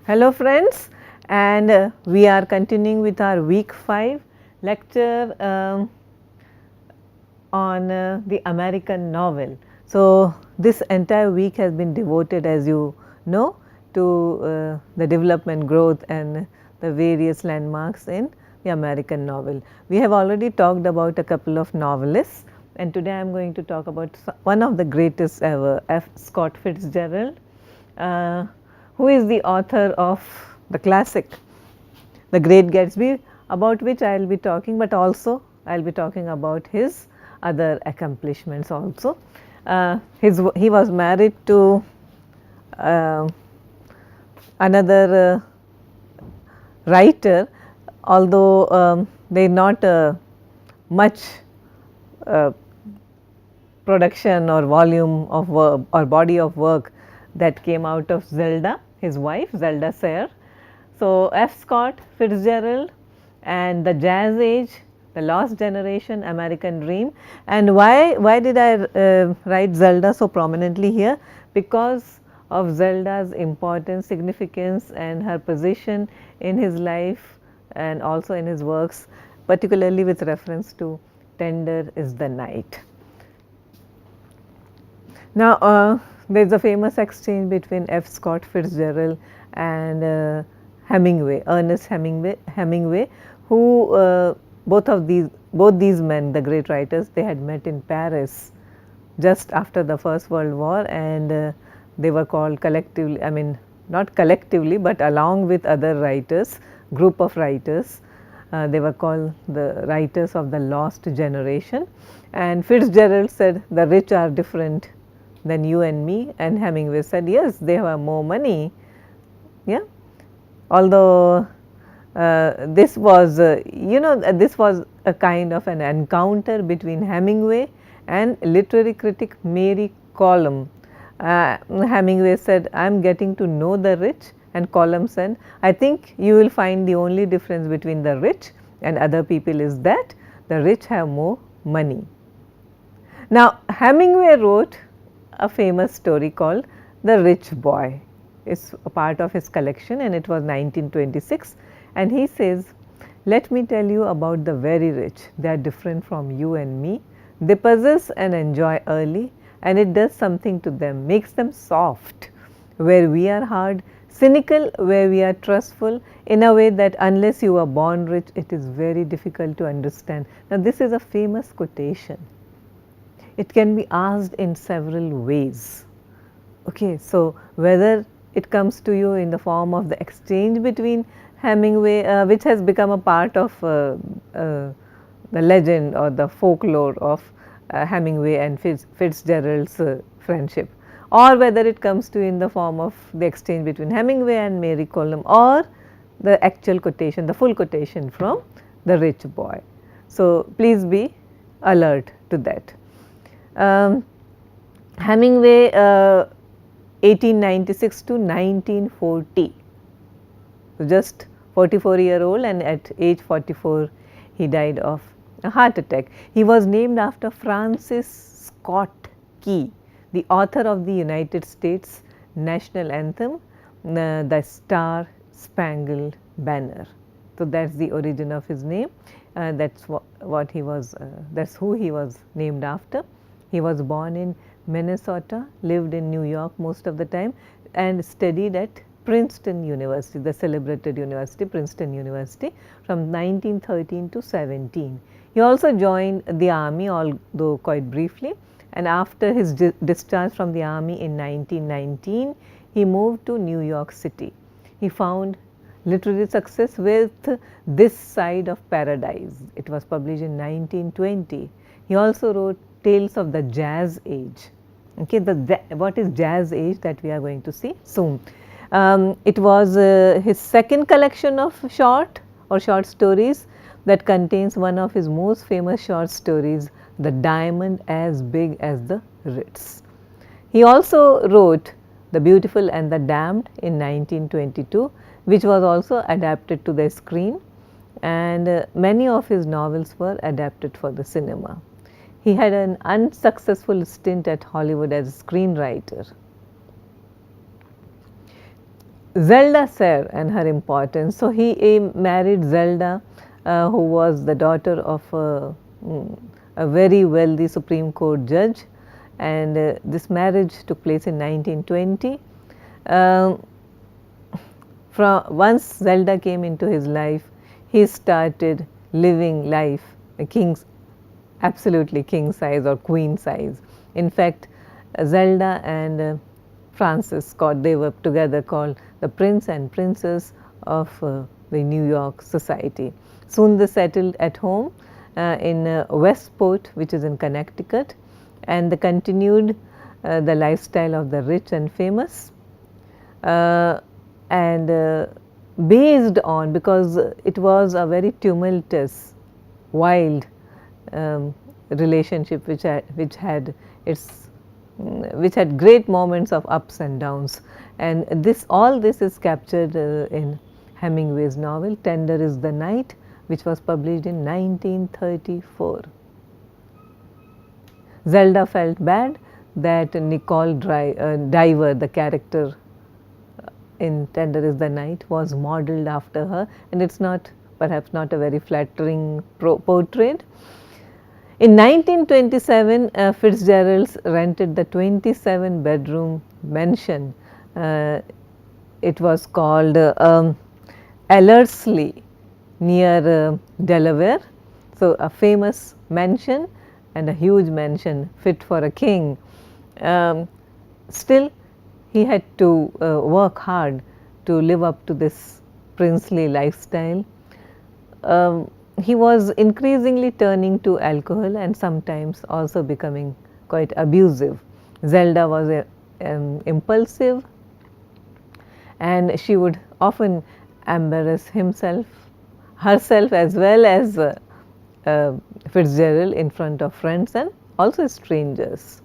Hello friends, and we are continuing with our week 5 lecture on the American novel. So, this entire week has been devoted, as you know, to the development, growth and the various landmarks in the American novel. We have already talked about a couple of novelists, and today I am going to talk about one of the greatest ever, F. Scott Fitzgerald, uh, who is the author of the classic The Great Gatsby, about which I will be talking, but also I will be talking about his other accomplishments also. He was married to uh, another writer, although they not much uh, production or volume of work or body of work that came out of Zelda, his wife Zelda Sayre. So, F. Scott Fitzgerald and the Jazz Age, the Lost Generation, American Dream. And why did I write Zelda so prominently here? Because of Zelda's importance, significance and her position in his life and also in his works, particularly with reference to Tender is the Night. Now, there is a famous exchange between F. Scott Fitzgerald and Hemingway, Ernest Hemingway, who both these men, the great writers, they had met in Paris just after the First World War, and they were called collectively, I mean not collectively, but along with other writers, group of writers. They were called the writers of the lost generation, and Fitzgerald said the rich are different than you and me, and Hemingway said yes, they have more money. Yeah, although this was this was a kind of an encounter between Hemingway and literary critic Mary Colum. Hemingway said, I am getting to know the rich, and Colum said, I think you will find the only difference between the rich and other people is that the rich have more money. Now, Hemingway wrote a famous story called The Rich Boy. It's a part of his collection, and it was 1926, and he says, let me tell you about the very rich. They are different from you and me. They possess and enjoy early, and it does something to them, makes them soft where we are hard, cynical where we are trustful, in a way that unless you are born rich, it is very difficult to understand. Now, this is a famous quotation. It can be asked in several ways. Okay, so whether it comes to you in the form of the exchange between Hemingway, which has become a part of the legend or the folklore of Hemingway and Fitzgerald's friendship, or whether it comes to you in the form of the exchange between Hemingway and Mary Colum, or the actual quotation, the full quotation from The Rich Boy. So, please be alert to that. Hemingway 1896 to 1940, so just 44-year-old, and at age 44 he died of a heart attack. He was named after Francis Scott Key, the author of the United States national anthem, the Star Spangled Banner. So, that is the origin of his name, that is what he was, that is who he was named after. He was born in Minnesota, lived in New York most of the time, and studied at Princeton University, the celebrated university, Princeton University, from 1913 to 17. He also joined the army, although quite briefly, and after his discharge from the army in 1919, he moved to New York City. He found literary success with This Side of Paradise. It was published in 1920. He also wrote Tales of the Jazz Age. Okay, what is Jazz Age, that we are going to see soon. It was his second collection of short stories that contains one of his most famous short stories, The Diamond as Big as the Ritz. He also wrote The Beautiful and the Damned in 1922, which was also adapted to the screen, and many of his novels were adapted for the cinema. He had an unsuccessful stint at Hollywood as a screenwriter. Zelda Ser and her importance. So he married Zelda, who was the daughter of a very wealthy Supreme Court judge, and this marriage took place in 1920. Um, from once Zelda came into his life, he started living life a king's, absolutely king size or queen size. In fact, Zelda and Francis Scott, they were together called the Prince and Princess of the New York society. Soon they settled at home in Westport, which is in Connecticut, and they continued the lifestyle of the rich and famous. And based on, because it was a very tumultuous, wild relationship which had its which had great moments of ups and downs, and all this is captured in Hemingway's novel Tender is the Night, which was published in 1934. Zelda felt bad that Nicole Diver, the character in Tender is the Night, was modeled after her, and it's not, perhaps not a very flattering portrait. In 1927, Fitzgerald's rented the 27-bedroom mansion. It was called Ellerslie near Delaware. So, a famous mansion and a huge mansion fit for a king. Still, he had to work hard to live up to this princely lifestyle. He was increasingly turning to alcohol and sometimes also becoming quite abusive. Zelda was impulsive, and she would often embarrass herself as well as Fitzgerald in front of friends and also strangers.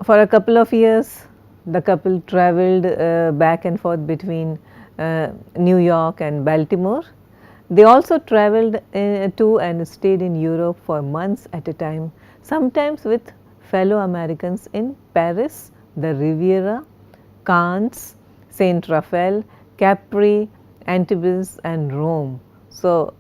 For a couple of years, the couple traveled back and forth between New York and Baltimore. They also traveled to and stayed in Europe for months at a time, sometimes with fellow Americans in Paris, the Riviera, Cannes, Saint Raphael, Capri, Antibes, and Rome. So,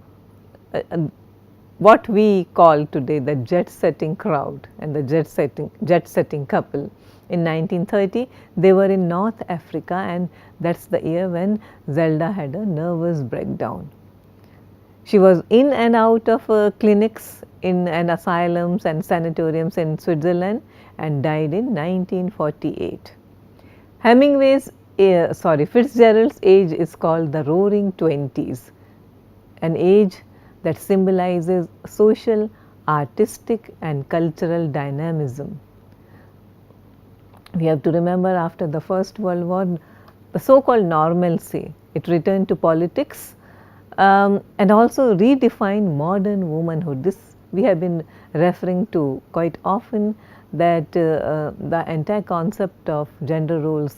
what we call today the jet-setting crowd and the jet-setting couple. In 1930, they were in North Africa, and that's the year when Zelda had a nervous breakdown. She was in and out of clinics and asylums and sanatoriums in Switzerland and died in 1948. Fitzgerald's age is called the Roaring Twenties, an age that symbolizes social, artistic, and cultural dynamism. We have to remember, after the First World War, the so-called normalcy, it returned to politics and also redefined modern womanhood. This we have been referring to quite often, that the entire concept of gender roles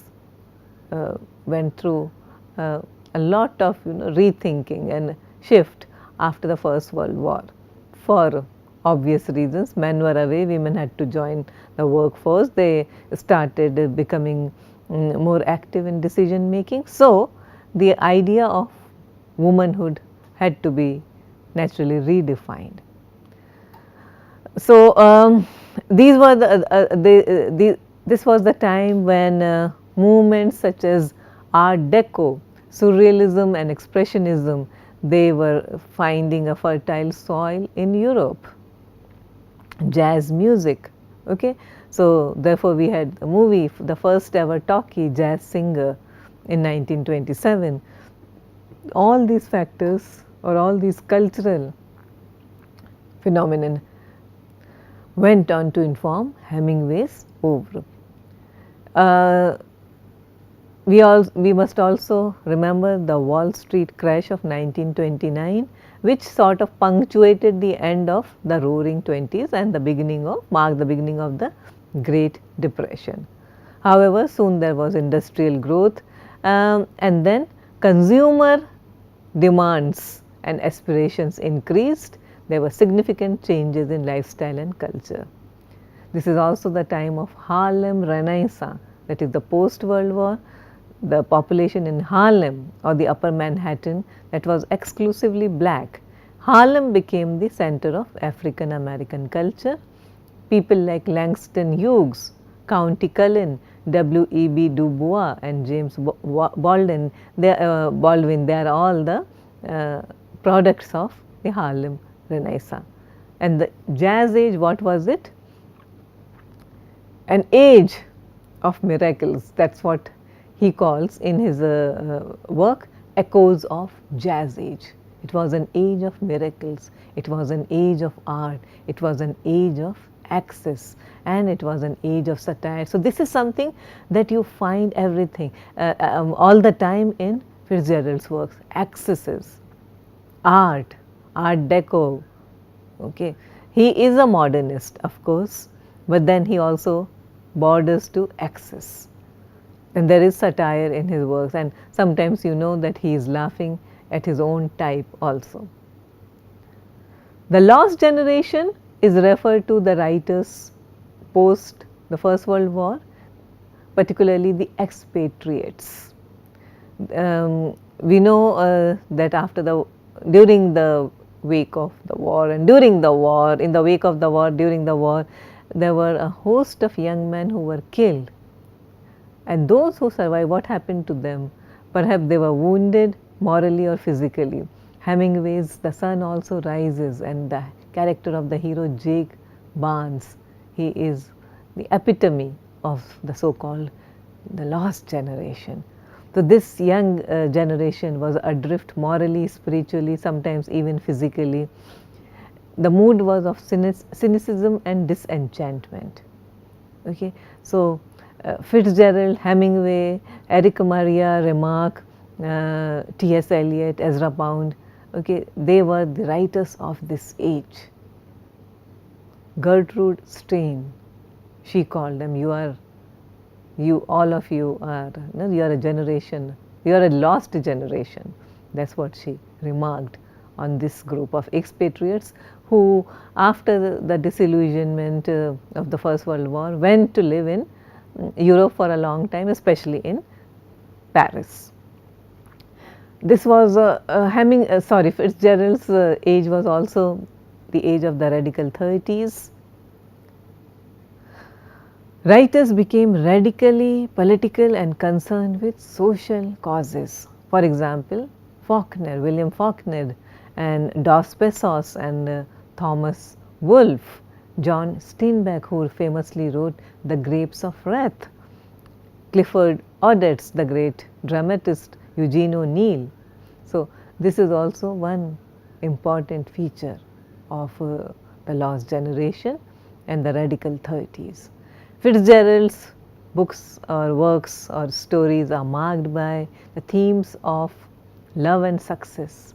went through a lot of rethinking and shift after the First World War. For obvious reasons, men were away, women had to join the workforce, they started becoming more active in decision making. So, the idea of womanhood had to be naturally redefined. So, these were this was the time when movements such as Art Deco, Surrealism and Expressionism, they were finding a fertile soil in Europe. Jazz music, okay. So, therefore, we had the movie, the first ever talkie, Jazz Singer, in 1927. All these factors or all these cultural phenomenon went on to inform Hemingway's oeuvre. We must also remember the Wall Street crash of 1929, which sort of punctuated the end of the Roaring Twenties and marked the beginning of the Great Depression. However, soon there was industrial growth, and then consumer demands and aspirations increased. There were significant changes in lifestyle and culture. This is also the time of Harlem Renaissance, that is the post-World War. the population in Harlem or the upper Manhattan that was exclusively black. Harlem became the center of African American culture. People like Langston Hughes, Countee Cullen, W.E.B. Du Bois and James Baldwin, they are all the products of the Harlem Renaissance. And the Jazz Age, what was it? An age of miracles. That's what he calls in his work, Echoes of Jazz Age. It was an age of miracles, it was an age of art, it was an age of access, and it was an age of satire. So, this is something that you find everything all the time in Fitzgerald's works, accesses, art, art deco. Okay. He is a modernist, of course, but then he also borders to excess. And there is satire in his works, and sometimes you know that he is laughing at his own type also. The lost generation is referred to the writers post the First World War, particularly the expatriates. We know that during the wake of the war and during the war, in the wake of the war, during the war, there were a host of young men who were killed. And those who survived, what happened to them? Perhaps they were wounded morally or physically. Hemingway's The Sun Also Rises, and the character of the hero Jake Barnes, he is the epitome of the so-called the lost generation. So, this young generation was adrift morally, spiritually, sometimes even physically. The mood was of cynicism and disenchantment. Okay. So, Fitzgerald, Hemingway, Eric Maria Remarque, T.S. Eliot, Ezra Pound, okay, they were the writers of this age. Gertrude Stein, she called them, all of you are, you are a generation, you are a lost generation. That's what she remarked on this group of expatriates who, after the disillusionment of the First World War, went to live in Europe for a long time, especially in Paris. This was Fitzgerald's age was also the age of the radical 30s. Writers became radically political and concerned with social causes. For example, William Faulkner and Dos Passos and Thomas Wolfe, John Steinbeck, who famously wrote The Grapes of Wrath, Clifford Odets, the great dramatist Eugene O'Neill. So, this is also one important feature of the lost generation and the radical 30s. Fitzgerald's books or works or stories are marked by the themes of love and success,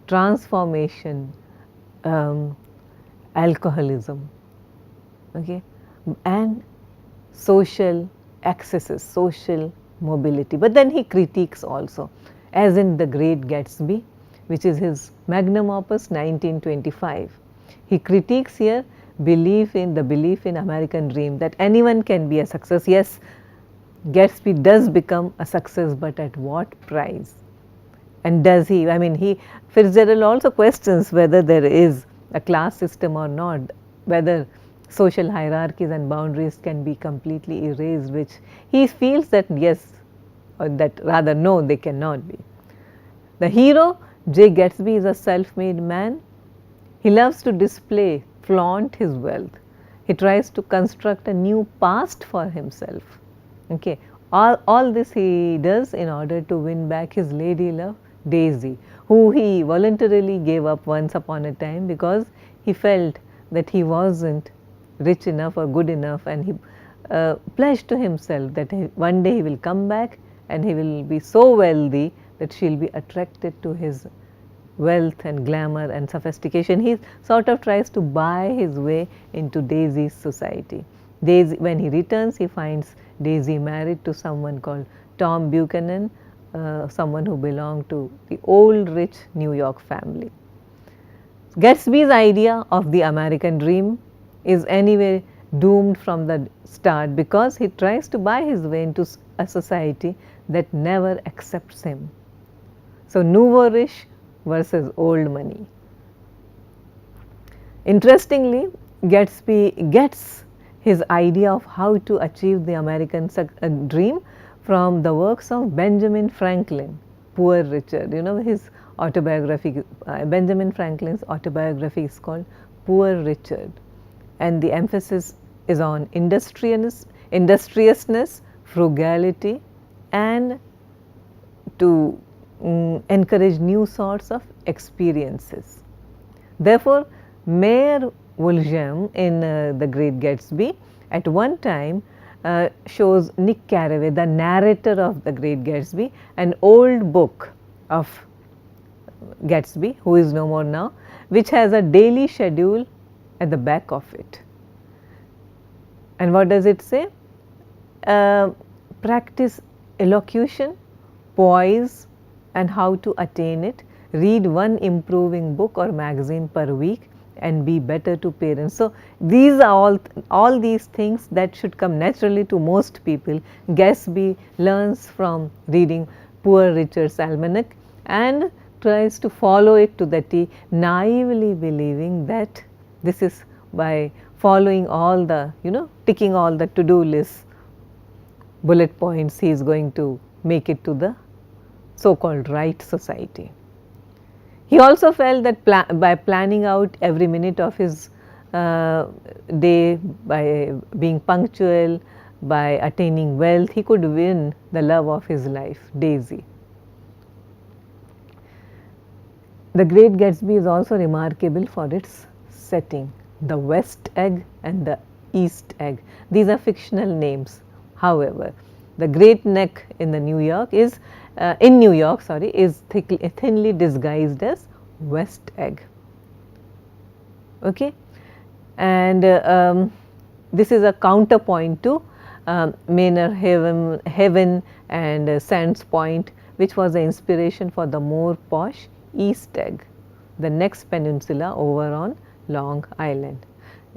transformation, alcoholism, okay, and social excesses, social mobility. But then he critiques also, as in The Great Gatsby, which is his magnum opus 1925. He critiques here belief in American dream, that anyone can be a success. Yes, Gatsby does become a success, but at what price? And does he, Fitzgerald also questions whether there is a class system or not, whether social hierarchies and boundaries can be completely erased, which he feels that yes, or that rather no, they cannot be. The hero, J. Gatsby, is a self-made man. He loves to display, flaunt his wealth. He tries to construct a new past for himself. Okay. All this he does in order to win back his lady love, Daisy, who he voluntarily gave up once upon a time because he felt that he wasn't rich enough or good enough, and he pledged to himself that one day he will come back and he will be so wealthy that she will be attracted to his wealth and glamour and sophistication. He sort of tries to buy his way into Daisy's society. Daisy, when he returns, he finds Daisy married to someone called Tom Buchanan, someone who belonged to the old rich New York family. Gatsby's idea of the American dream is anyway doomed from the start because he tries to buy his way into a society that never accepts him. So, nouveau riche versus old money. Interestingly, Gatsby gets his idea of how to achieve the American dream from the works of Benjamin Franklin, Poor Richard. You know, his autobiography, Benjamin Franklin's autobiography is called Poor Richard, and the emphasis is on industriousness, frugality, and to encourage new sorts of experiences. Therefore, Mayor Woolsholm in The Great Gatsby at one time shows Nick Carraway, the narrator of The Great Gatsby, an old book of Gatsby, who is no more now, which has a daily schedule at the back of it. And what does it say? Practice elocution, poise, and how to attain it. Read one improving book or magazine per week and be better to parents. So, these are all these things that should come naturally to most people. Gatsby learns from reading Poor Richard's Almanac and tries to follow it to the T, naively believing that this is by following all the, ticking all the to-do lists, bullet points, he is going to make it to the so-called right society. He also felt that by planning out every minute of his day, by being punctual, by attaining wealth, he could win the love of his life, Daisy. The Great Gatsby is also remarkable for its setting, the West Egg and the East Egg. These are fictional names. However, the Great Neck in New York is thinly disguised as West Egg. Okay, and this is a counterpoint to Manor Haven and Sands Point, which was the inspiration for the more posh East Egg, the next peninsula over on Long Island.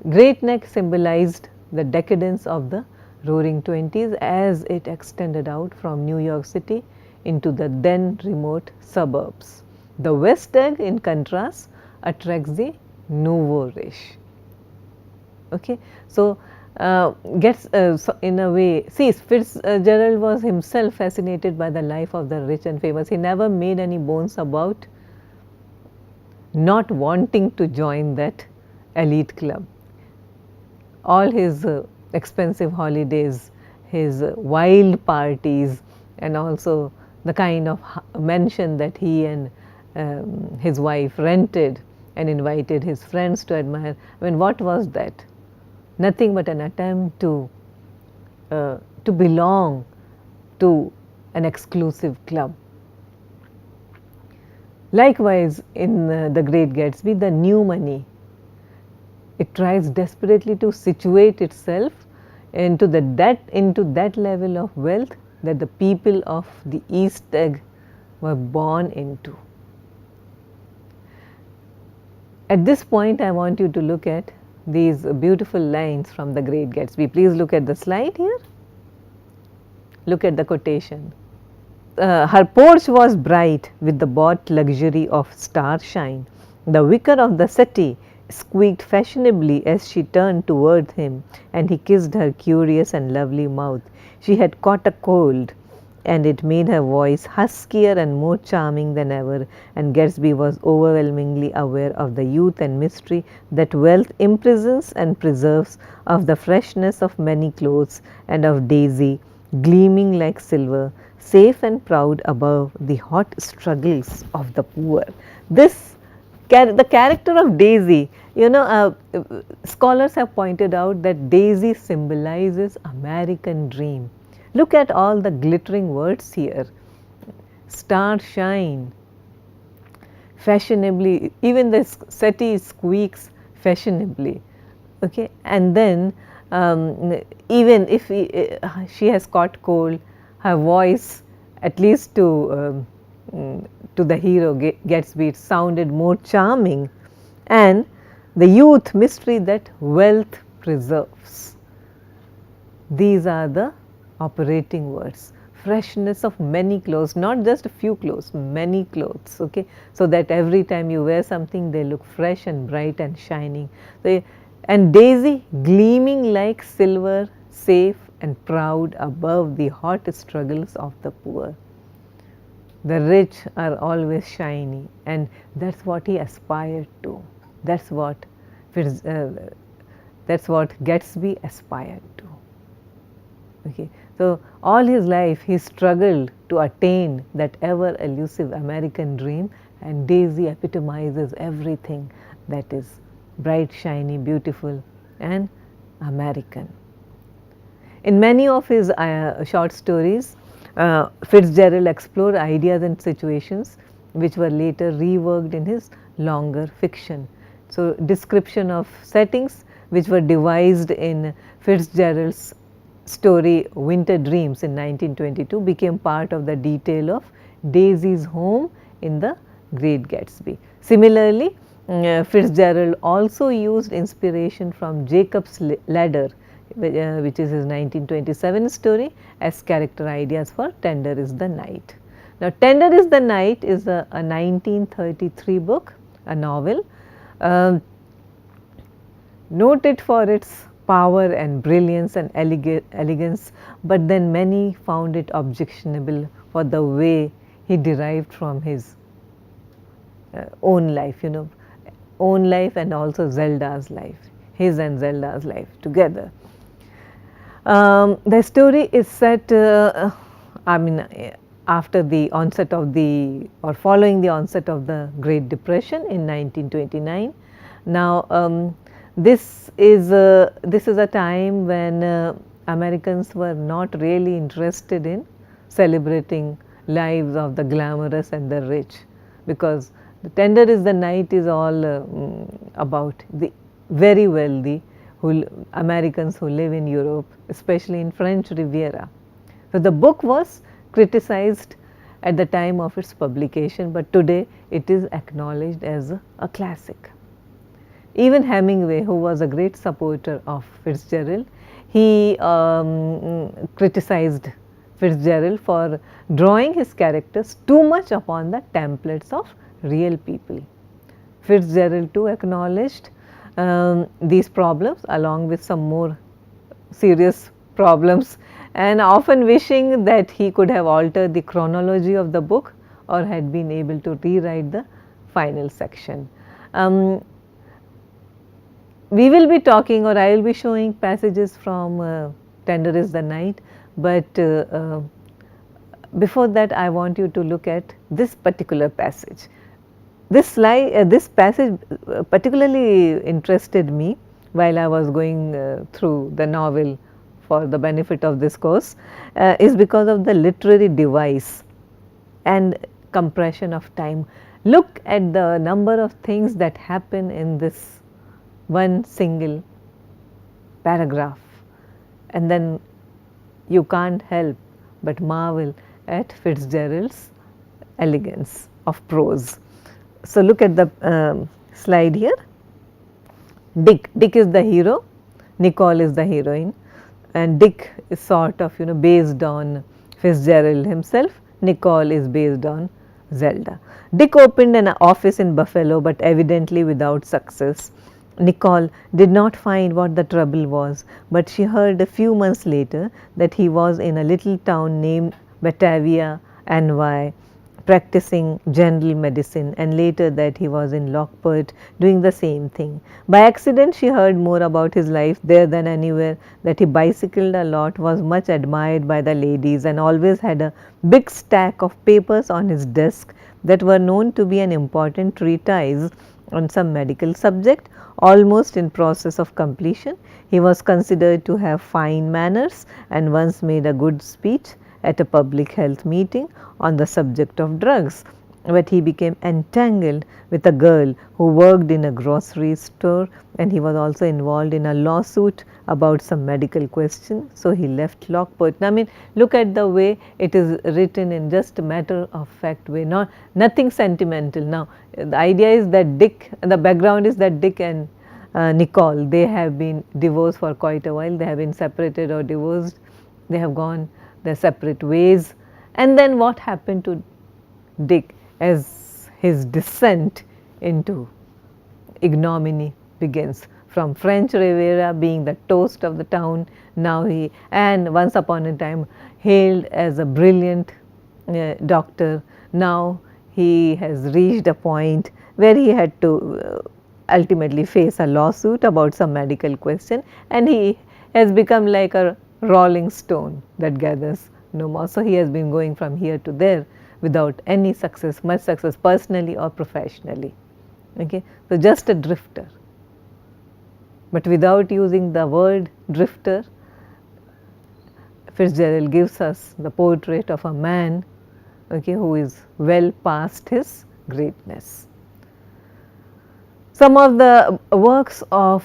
Great Neck symbolized the decadence of the Roaring Twenties as it extended out from New York City into the then remote suburbs. The West Egg, in contrast, attracts the nouveau riche. Okay, so in a way, see, Fitzgerald was himself fascinated by the life of the rich and famous. He never made any bones about not wanting to join that elite club. All his expensive holidays, his wild parties, and also the kind of mansion that he and his wife rented and invited his friends to admire. I mean, what was that? Nothing but an attempt to belong to an exclusive club. Likewise, in The Great Gatsby, the new money, it tries desperately to situate itself into that level of wealth that the people of the East Egg were born into. At this point, I want you to look at these beautiful lines from The Great Gatsby. Please look at the slide here. Look at the quotation. Her porch was bright with the bought luxury of starshine. The wicker of the settee squeaked fashionably as she turned toward him, and he kissed her curious and lovely mouth. She had caught a cold, and it made her voice huskier and more charming than ever, and Gatsby was overwhelmingly aware of the youth and mystery that wealth imprisons and preserves, of the freshness of many clothes, and of Daisy, gleaming like silver, safe and proud above the hot struggles of the poor. The character of Daisy, scholars have pointed out that Daisy symbolizes American dream. Look at all the glittering words here. Starshine, fashionably, even the settee squeaks fashionably. Okay, and then even if she has caught cold, her voice, at least to the hero Gatsby, it sounded more charming, and the youth mystery that wealth preserves. These are the operating words, freshness of many clothes, not just a few clothes, many clothes, okay, so that every time you wear something they look fresh and bright and shining. And Daisy gleaming like silver, safe and proud above the hot struggles of the poor. The rich are always shiny, and that's what he aspired to. That's what that's what Gatsby aspired to. Okay. So, all his life he struggled to attain that ever elusive American dream, and Daisy epitomizes everything that is bright, shiny, beautiful and American. In many of his short stories, Fitzgerald explored ideas and situations which were later reworked in his longer fiction. So, description of settings which were devised in Fitzgerald's story Winter Dreams in 1922 became part of the detail of Daisy's home in The Great Gatsby. Similarly, Fitzgerald also used inspiration from Jacob's Ladder, which is his 1927 story, as character ideas for Tender is the Night. Now, Tender is the Night is a 1933 book, a novel, noted for its power and brilliance and elegance, but then many found it objectionable for the way he derived from his own life, own life and also Zelda's life, his and Zelda's life together. The story is set, after the onset of or following the onset of the Great Depression in 1929. Now, this is a time when Americans were not really interested in celebrating lives of the glamorous and the rich, because the Tender is the Night is all about the very wealthy Americans who live in Europe, especially in French Riviera. So, the book was criticized at the time of its publication, but today it is acknowledged as a classic. Even Hemingway, who was a great supporter of Fitzgerald, he criticized Fitzgerald for drawing his characters too much upon the templates of real people. Fitzgerald too acknowledged these problems along with some more serious problems, and often wishing that he could have altered the chronology of the book or had been able to rewrite the final section. We will be talking, or I will be showing passages from Tender is the Night, but before that I want you to look at this particular passage. This passage particularly interested me while I was going through the novel for the benefit of this course, is because of the literary device and compression of time. Look at the number of things that happen in this one single paragraph, and then you can't help but marvel at Fitzgerald's elegance of prose. So, look at the slide here. Dick is the hero, Nicole is the heroine, and Dick is sort of based on Fitzgerald himself, Nicole is based on Zelda. Dick opened an office in Buffalo, but evidently without success. Nicole did not find what the trouble was, but she heard a few months later that he was in a little town named Batavia, NY, practicing general medicine, and later that he was in Lockport doing the same thing. By accident she heard more about his life there than anywhere, that he bicycled a lot, was much admired by the ladies, and always had a big stack of papers on his desk that were known to be an important treatise on some medical subject, almost in process of completion. He was considered to have fine manners and once made a good speech at a public health meeting on the subject of drugs, but he became entangled with a girl who worked in a grocery store, and he was also involved in a lawsuit about some medical question. So, he left Lockport. Now, look at the way it is written in just a matter of fact way, nothing sentimental. Now, the idea is that the background is that Dick and Nicole, they have been divorced for quite a while, they have been separated or divorced, they have gone their separate ways. And then what happened to Dick as his descent into ignominy begins? From French Riviera being the toast of the town, now he, and once upon a time hailed as a brilliant doctor, now he has reached a point where he had to ultimately face a lawsuit about some medical question, and he has become like a rolling stone that gathers no more. So, he has been going from here to there without any success, much success personally or professionally. Okay. So, just a drifter, but without using the word drifter, Fitzgerald gives us the portrait of a man, okay, who is well past his greatness. Some of the works of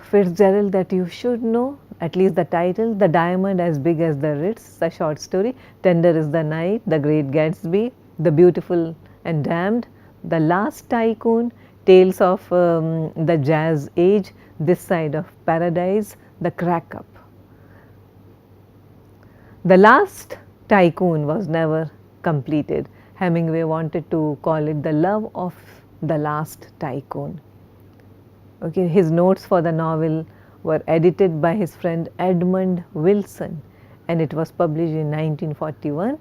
Fitzgerald that you should know, at least the title: The Diamond as Big as the Ritz, a short story; Tender is the Night, The Great Gatsby, The Beautiful and Damned, The Last Tycoon, Tales of the Jazz Age, This Side of Paradise, The Crack Up. The Last Tycoon was never completed. Hemingway wanted to call it The Love of the Last Tycoon. Okay, his notes for the novel were edited by his friend Edmund Wilson, and it was published in 1941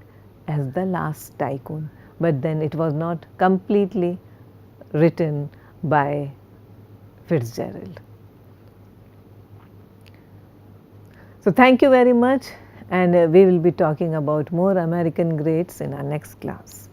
as The Last Tycoon, but then it was not completely written by Fitzgerald. So, thank you very much, and we will be talking about more American greats in our next class.